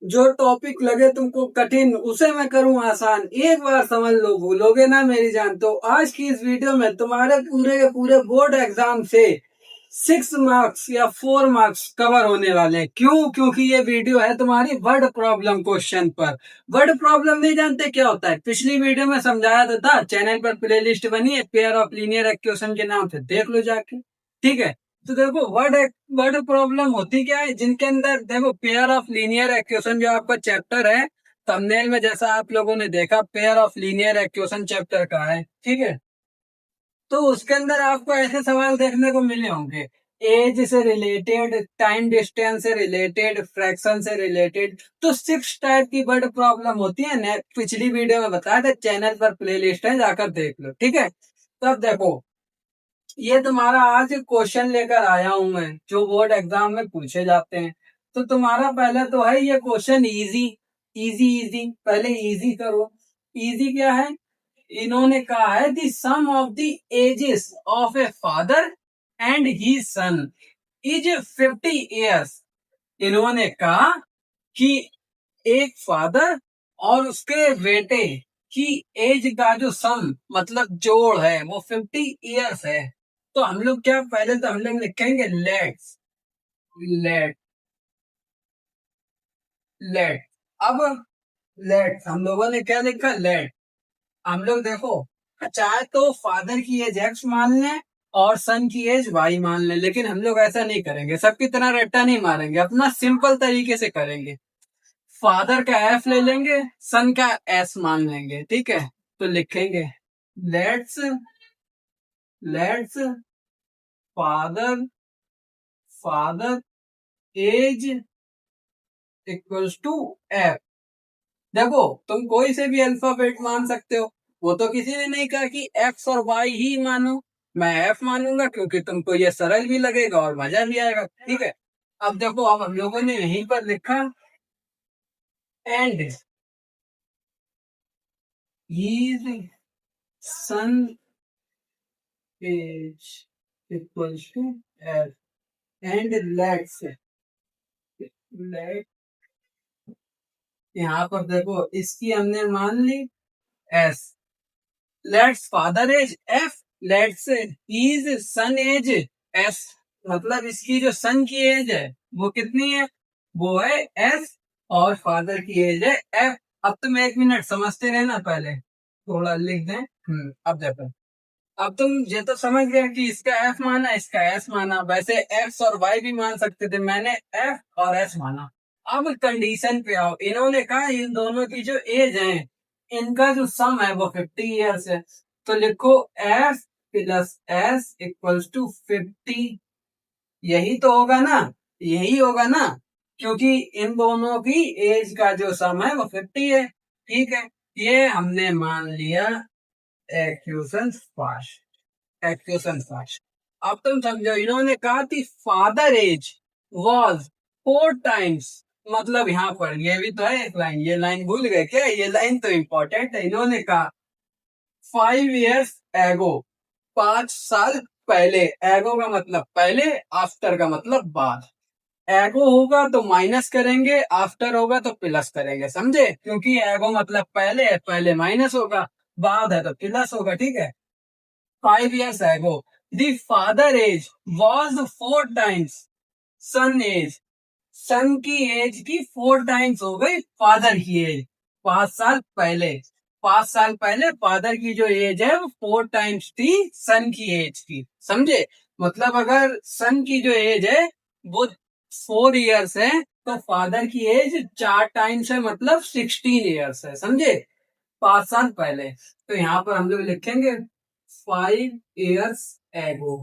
जो टॉपिक लगे तुमको कठिन उसे मैं करूं आसान, एक बार समझ लो भूलोगे ना मेरी जान। तो आज की इस वीडियो में तुम्हारे पूरे के पूरे बोर्ड एग्जाम से 6 मार्क्स या 4 मार्क्स कवर होने वाले हैं। क्यों? क्योंकि ये वीडियो है तुम्हारी वर्ड प्रॉब्लम क्वेश्चन पर। वर्ड प्रॉब्लम नहीं जानते क्या होता है? पिछली वीडियो में समझाया तो था, चैनल पर प्लेलिस्ट बनी है पेयर ऑफ लीनियर इक्वेशन के नाम से, देख लो जाके। ठीक है, तो देखो वर्ड वर्ड प्रॉब्लम होती क्या है, जिनके अंदर देखो पेयर ऑफ लीनियर इक्वेशन जो आपका चैप्टर है, थंबनेल में जैसा आप लोगों ने देखा pair of linear equation chapter का है। ठीक है, तो उसके अंदर आपको ऐसे सवाल देखने को मिले होंगे, एज से रिलेटेड, टाइम डिस्टेंस से रिलेटेड, फ्रैक्शन से रिलेटेड। तो 6 टाइप की वर्ड प्रॉब्लम होती है। पिछली वीडियो में बताया था, चैनल पर प्लेलिस्ट है, जाकर देख लो। ठीक है, तो अब देखो, ये तुम्हारा आज क्वेश्चन लेकर आया हूं मैं, जो बोर्ड एग्जाम में पूछे जाते हैं। तो तुम्हारा पहले तो है ये क्वेश्चन इजी। इजी पहले इजी करो। इजी क्या है? इन्होंने कहा है the sum of the ages of a father and he son is 50 years. इन्होंने कहा कि एक फादर और उसके बेटे की एज का जो सम मतलब जोड़ है वो 50 ईयर्स है। तो हम लोग क्या, पहले तो हम लोग लिखेंगे लेट्स, लेट लेट अब लेट हम लोगों ने क्या लिखा? लेट। हम लोग देखो, चाहे तो फादर की एज एक्स मान लें और सन की एज वाई मान लें, लेकिन हम लोग ऐसा नहीं करेंगे, सबकी तरह रट्टा नहीं मारेंगे, अपना सिंपल तरीके से करेंगे। फादर का एफ ले लेंगे, सन का एस मान लेंगे। ठीक है, तो लिखेंगे let's let's father father age equals to F. देखो, तुम कोई से भी अल्फाबेट मान सकते हो, वो तो किसी ने नहीं कहा कि एक्स और वाई ही मानो। मैं एफ मानूंगा क्योंकि तुमको ये सरल भी लगेगा और मजा भी आएगा। ठीक है, अब देखो, अब हम लोगों ने यहीं पर लिखा and his son age equals to F and let's let. यहाँ पर देखो, इसकी हमने मान ली S. Let's father age F, let's his son age S. मतलब इसकी जो सन की एज है वो कितनी है? वो है एस, और फादर की एज है एफ। अब तुम 1 मिनट समझते रहना, पहले थोड़ा लिख दें। अब देखो, अब तुम ये तो समझ गए कि इसका एफ माना, इसका एस माना। वैसे एक्स और वाई भी मान सकते थे, मैंने एफ और एस माना। अब कंडीशन पे आओ, इन्होंने कहा इन दोनों की जो एज है, इनका जो सम है वो 50 ईयर्स है। तो लिखो F plus S equals to 50। यही तो होगा ना, यही होगा ना, क्योंकि इन दोनों की एज का जो सम है वो 50 है। ठीक है, ये हमने मान लिया एक्वेशन फर्स्ट, एक्वेशन फर्स्ट। अब तुम समझो, इन्होंने कहा थी फादर एज वॉज 4 टाइम्स। मतलब यहाँ पर ये भी तो है एक लाइन, ये लाइन भूल गए क्या? ये लाइन तो इंपॉर्टेंट है। इन्होंने कहा 5 ईयर्स एगो, 5 साल पहले। एगो का मतलब पहले, आफ्टर का मतलब बाद। एगो होगा तो माइनस करेंगे, आफ्टर होगा तो प्लस करेंगे, समझे? क्योंकि एगो मतलब पहले है, पहले माइनस होगा, बाद है तो प्लस होगा। ठीक है, 5 years ago the father age was 4 times son age। सन की एज की 4 टाइम्स हो गई फादर की एज। 5 साल पहले, 5 साल पहले फादर की जो एज है वो 4 टाइम्स थी सन की एज की, समझे? मतलब अगर सन की जो एज है वो 4 ईयर्स है, तो फादर की एज 4 टाइम्स है, मतलब 16 ईयर्स है, समझे? 5 साल पहले। तो यहाँ पर हम लोग लिखेंगे 5 ईयर्स एगो,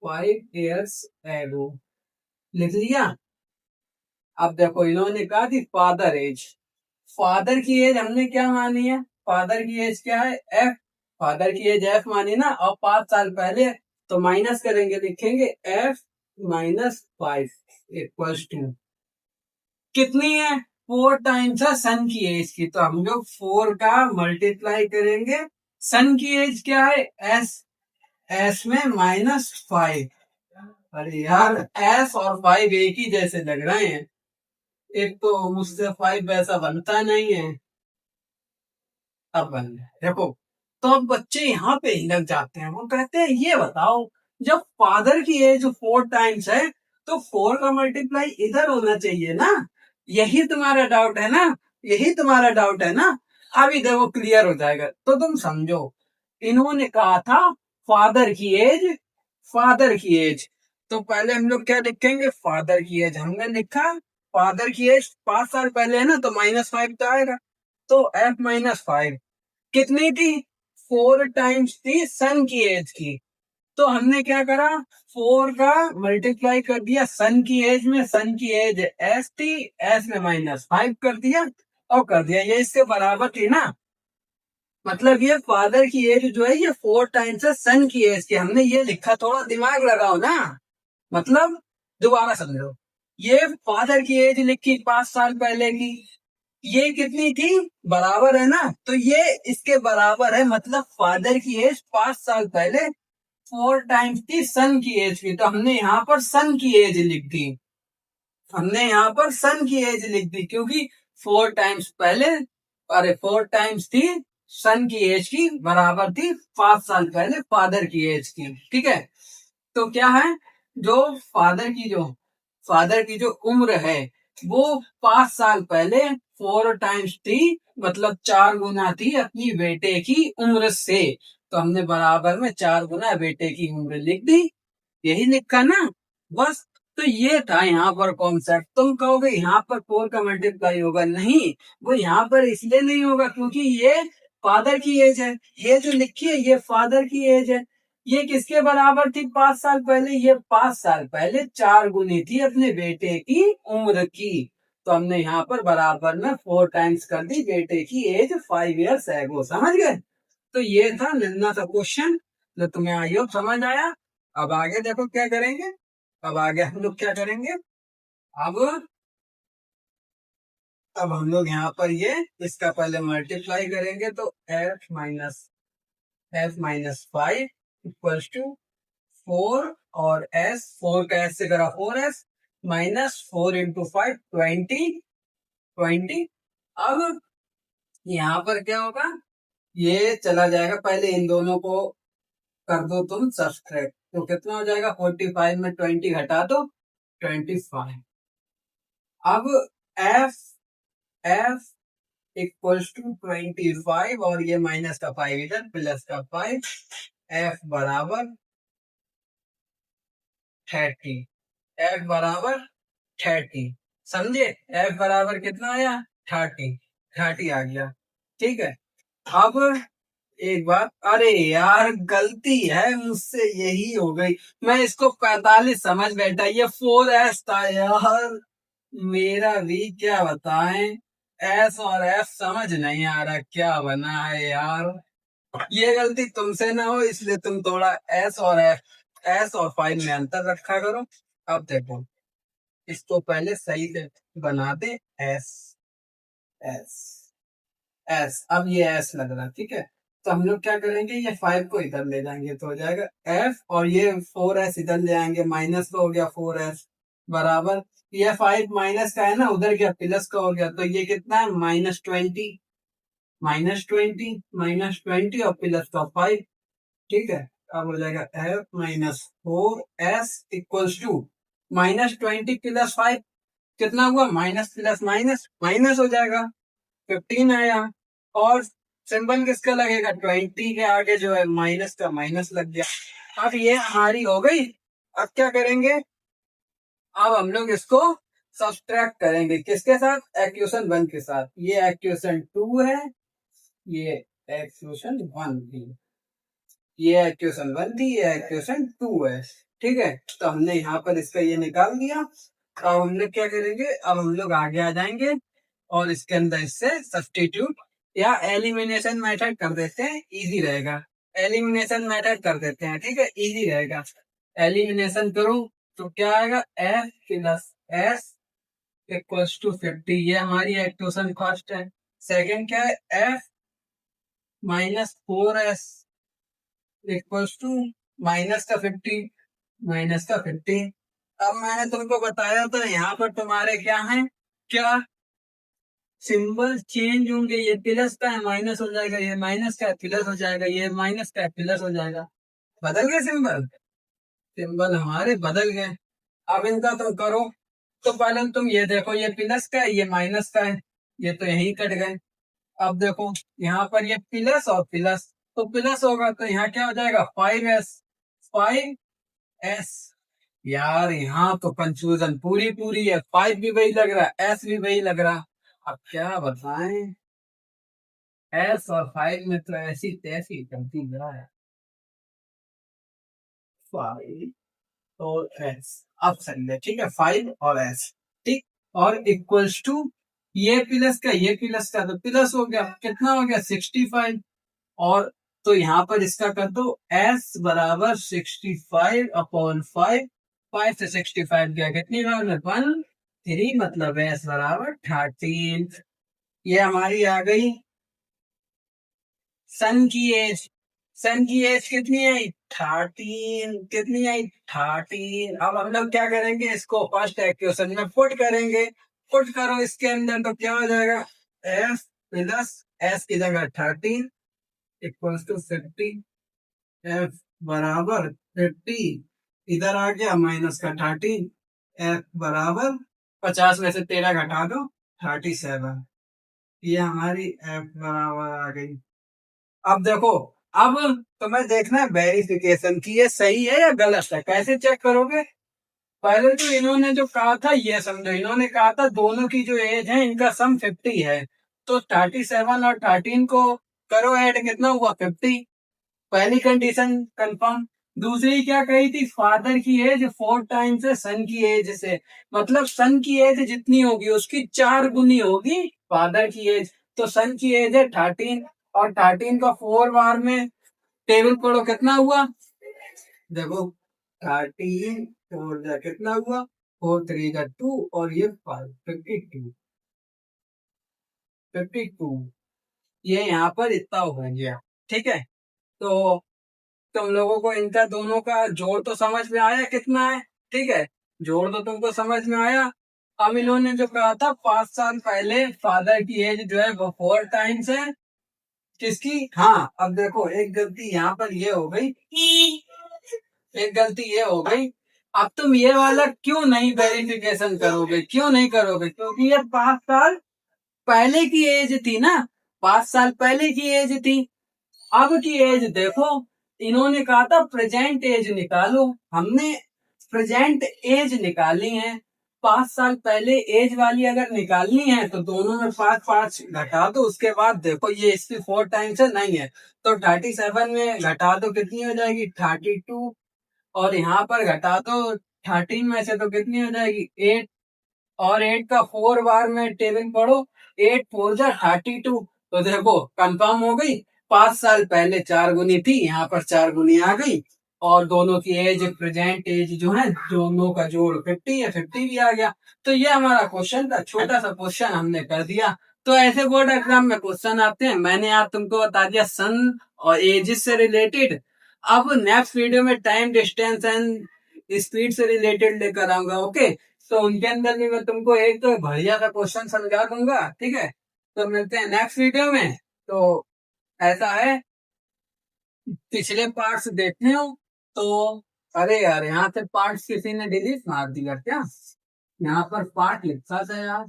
5 ईयर्स एगो लिख लिया। अब देखो, इन्होंने कहा थी फादर एज, फादर की एज हमने क्या मानी है? फादर की एज क्या है? एफ। फादर की एज एफ मानी ना, और 5 साल पहले, तो माइनस करेंगे, लिखेंगे एफ माइनस 5 इक्वल्स टू कितनी है? 4 टाइम्स है सन की एज की, तो हम लोग 4 का मल्टीप्लाई करेंगे। सन की एज क्या है? एस, एस में -5। अरे यार, एस और 5 एक ही जैसे लग रहे हैं। एक तो मुझसे 5 वैसा बनता नहीं है, अब बन गया देखो। तो अब बच्चे यहाँ पे ही लग जाते हैं, वो कहते हैं ये बताओ, जब फादर की एज 4 टाइम्स है तो 4 का मल्टीप्लाई इधर होना चाहिए ना। यही तुम्हारा डाउट है ना, यही तुम्हारा डाउट है ना। अभी देखो क्लियर हो जाएगा, तो तुम समझो। इन्होंने कहा था फादर की एज, फादर की एज। तो पहले हम लोग क्या लिखेंगे, फादर की एज हमने लिखा। फादर की एज 5 साल पहले है ना, तो -5 तो आएगा। तो F-5 कितनी थी, 4 टाइम्स थी सन की एज की। तो हमने क्या करा, 4 का मल्टीप्लाई कर दिया सन की एज में, सन की एज S थी, S में -5 कर दिया और कर दिया, ये इसके बराबर थी ना। मतलब ये फादर की एज जो है ये 4 टाइम्स है सन की एज की, हमने ये लिखा, थोड़ा दिमाग लगाओ ना। मतलब दोबारा समझो, ये फादर की एज लिखी 5 साल पहले की, ये कितनी थी, बराबर है ना, तो ये इसके बराबर है, मतलब फादर की एज 5 साल पहले 4 टाइम्स थी सन की एज की। तो हमने यहाँ पर सन की एज लिख दी, हमने यहाँ पर सन की एज लिख दी, क्योंकि 4 टाइम्स पहले, अरे 4 टाइम्स थी सन की एज की, बराबर थी 5 साल पहले फादर की एज की, ठीक है। तो क्या है, जो फादर की जो फादर की जो उम्र है वो 5 साल पहले 4 टाइम्स थी, मतलब 4 गुना थी अपनी बेटे की उम्र से। तो हमने बराबर में 4 गुना बेटे की उम्र लिख दी, यही लिखा ना, बस। तो ये था यहाँ पर कॉन्सेप्ट। तुम कहोगे यहाँ पर 4 का मल्टीप्लाई होगा, नहीं, वो यहाँ पर इसलिए नहीं होगा क्योंकि ये फादर की एज है, ये जो लिखी है ये फादर की एज है। ये किसके बराबर थी 5 साल पहले, ये 5 साल पहले 4 गुनी थी अपने बेटे की उम्र की। तो हमने यहाँ पर बराबर में 4 टाइम्स कर दी बेटे की एज 5 ईयर्स एगो, समझ गए। तो ये था नन्ना सा क्वेश्चन, जो तुम्हें आई होप समझ आया। अब आगे देखो क्या करेंगे, अब आगे हम लोग क्या करेंगे। अब अब हम लोग यहाँ पर ये इसका पहले मल्टीप्लाई करेंगे, तो F-5 इक्वल्स टू 4, और S 4 का S से करा 4S, -4 × 5 20। अब यहाँ पर क्या होगा, ये चला जाएगा, पहले इन दोनों को कर दो तुम सब्सट्रैक्ट, तो कितना हो जाएगा, 45 में 20 घटा दो, 25। अब एफ एफ इक्वल्स टू 25, और ये माइनस का 5 इधर, प्लस का 5, एफ बराबर 30, एफ बराबर 30, समझे। एफ बराबर कितना आया, 30, 30 आ गया, ठीक है। अब एक बात, अरे यार गलती है मुझसे, यही हो गई, मैं इसको 45 समझ बैठा, ये 4S था यार, मेरा भी क्या बताएं। एस और एफ समझ नहीं आ रहा क्या बना है यार। ये गलती तुमसे ना हो, इसलिए तुम थोड़ा एस और 5 में अंतर रखा करो। अब देखो, इसको पहले सही से बना दे, एस एस एस, अब ये एस लग रहा, ठीक है। तो हम लोग क्या करेंगे, ये 5 को इधर ले जाएंगे तो हो जाएगा एफ, और ये 4S इधर ले आएंगे, माइनस का हो गया 4S, बराबर, ये 5 माइनस का है ना, उधर गया प्लस का हो गया, तो ये कितना है, -20, -20 और प्लस का 5, ठीक है। अब हो जाएगा F-4S इक्वल्स टू -20 प्लस 5, कितना हुआ, माइनस प्लस माइनस माइनस हो जाएगा, 15 आया। और सिंबल किसका लगेगा, 20 के आगे जो है माइनस का माइनस लग गया। अब ये हमारी हो गई। अब क्या करेंगे, अब हम लोग इसको सब्सट्रैक्ट करेंगे, किसके साथ, एक्वेशन 1 के साथ। ये एक्वेशन 2 है, ये एक्वेशन 1 थी, ये एक्वेशन 1 थी, ये एक्वेशन 2 है, ठीक है। तो हमने यहाँ पर इसका ये निकाल दिया। अब हम लोग क्या करेंगे, अब हम लोग आगे आ जाएंगे और इसके अंदर इससे सब्स्टिट्यूट या एलिमिनेशन मेथड कर देते हैं, इजी रहेगा। एलिमिनेशन मेथड कर देते हैं, ठीक है, इजी रहेगा। एलिमिनेशन करो तो क्या आएगा, F plus S equals to 50, ये हमारी इक्वेशन फर्स्ट है। सेकंड क्या है, F -4S equals to minus का 50। अब मैंने तुमको बताया था यहाँ पर तुम्हारे क्या है, क्या सिंबल चेंज होंगे, ये प्लस का है माइनस हो जाएगा, ये माइनस का है प्लस हो जाएगा, ये माइनस का है प्लस हो जाएगा। बदल गए सिंबल, सिंबल हमारे बदल गए। अब इनका तुम करो, तो पहले तुम ये देखो, ये प्लस का है ये माइनस का है, ये तो यही कट गए। अब देखो यहाँ पर ये प्लस और प्लस, तो प्लस होगा तो यहाँ क्या हो जाएगा 5s, 5s। यार यहाँ तो कंफ्यूजन पूरी पूरी है, 5 भी वही लग रहा है, एस भी वही लग रहा। अब क्या बताएं, एस और 5 में तो ऐसी तैसी चलती है। 5 और एस, अब सही है, ठीक है 5 और एस, ठीक। और इक्वल्स टू ये प्लस का ये प्लस का, तो प्लस हो गया, कितना हो गया 65। और तो यहाँ पर इसका कर दो s बराबर 65/5, 5 से 65 गया कितनी बार में 1 3, मतलब s बराबर 13। ये हमारी आ गई सन की एज। सन की एज कितनी आई 13, कितनी आई 13। अब हम लोग क्या करेंगे, इसको फर्स्ट इक्वेशन में पुट करेंगे। पुट करो इसके अंदर तो क्या हो जाएगा, s प्लस s की जगह 13 इक्वल्स टू 50, एफ बराबर 50, इधर आ गया माइनस का 13, एफ बराबर 50 में से 13 घटा दो 37। ये हमारी एफ बराबर आ गई। अब देखो, अब तुम्हें देखना है वेरिफिकेशन की ये सही है या गलत है। कैसे चेक करोगे, पहले तो इन्होंने जो कहा था ये समझो, इन्होंने कहा था दोनों की जो एज है इनका सम 50 है, तो 37 और 13 को करो ऐड, कितना हुआ 50। पहली कंडीशन कंफर्म। दूसरी क्या कही थी, फादर की एज 4 टाइम्स है सन की एज से, मतलब सन की एज जितनी होगी उसकी 4 गुनी होगी फादर की एज। तो सन की एज है 13, और 13 का 4 बार में टेबल पढ़ो कितना हुआ, देखो 13 4 जा कितना हुआ 4 3 का 2 और ये 5, 52, 52। ये यहाँ पर इतना हो गया, ठीक है। तो तुम लोगों को इनका दोनों का जोड़ तो समझ में आया कितना है, ठीक है। जोड़ तो तुमको समझ में आया। अब इन्होंने जो कहा था 5 साल पहले फादर की एज जो है वो 4 टाइम्स है किसकी, हाँ। अब देखो एक गलती यहाँ पर ये हो गई, एक गलती ये हो गई। अब तुम ये वाला क्यों नहीं वेरिफिकेशन करोगे, क्यों नहीं करोगे, क्योंकि ये 5 साल पहले की एज थी ना, 5 साल पहले की एज थी। अब की एज देखो, इन्होंने कहा था प्रेजेंट एज निकालो, हमने प्रेजेंट एज निकाली है। 5 साल पहले एज वाली अगर निकालनी है तो दोनों में 5 5 घटा दो, उसके बाद देखो ये इसकी 4 टाइम्स है नहीं है, तो 37 में घटा दो कितनी हो जाएगी 32, और यहाँ पर घटा दो 13 में से तो कितनी हो जाएगी 8, और 8 का 4 बार में टेबल पढ़ो, 8 4 जा 32। तो देखो कंफर्म हो गई, 5 साल पहले 4 गुनी थी, यहाँ पर 4 गुनी आ गई, और दोनों की एज प्रेजेंट एज जो है दोनों का जोड़ 50 है, 50 भी आ गया। तो ये हमारा क्वेश्चन था, छोटा सा क्वेश्चन हमने कर दिया। तो ऐसे बोर्ड एग्जाम में क्वेश्चन आते हैं। मैंने आज तुमको बता दिया सन और एजेस से रिलेटेड। अब नेक्स्ट वीडियो में टाइम डिस्टेंस एंड स्पीड से रिलेटेड लेकर आऊंगा, ओके। तो उनके अंदर भी मैं तुमको एक तो बढ़िया सा क्वेश्चन समझा दूंगा, ठीक है। तो मिलते हैं नेक्स्ट वीडियो में। तो ऐसा है, पिछले पार्ट्स देखने हो तो, अरे यार यहाँ से पार्ट्स किसी ने डिलीट मार दिया क्या, यहाँ पर पार्ट लिखा था यार।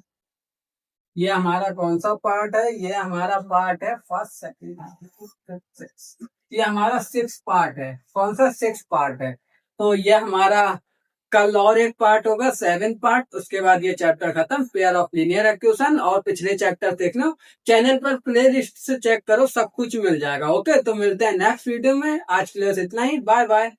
ये हमारा कौन सा पार्ट है, ये हमारा पार्ट है फर्स्ट सेकंड, ये हमारा 6 पार्ट है। कौन सा 6 पार्ट है, तो ये हमारा कल और एक पार्ट होगा 7 पार्ट, उसके बाद ये चैप्टर खत्म, पेयर ऑफ लीनियर इक्वेशन। और पिछले चैप्टर देख लो, चैनल पर प्ले लिस्ट से चेक करो, सब कुछ मिल जाएगा, ओके। तो मिलते हैं नेक्स्ट वीडियो में, आज के लिए बस इतना ही, बाय बाय।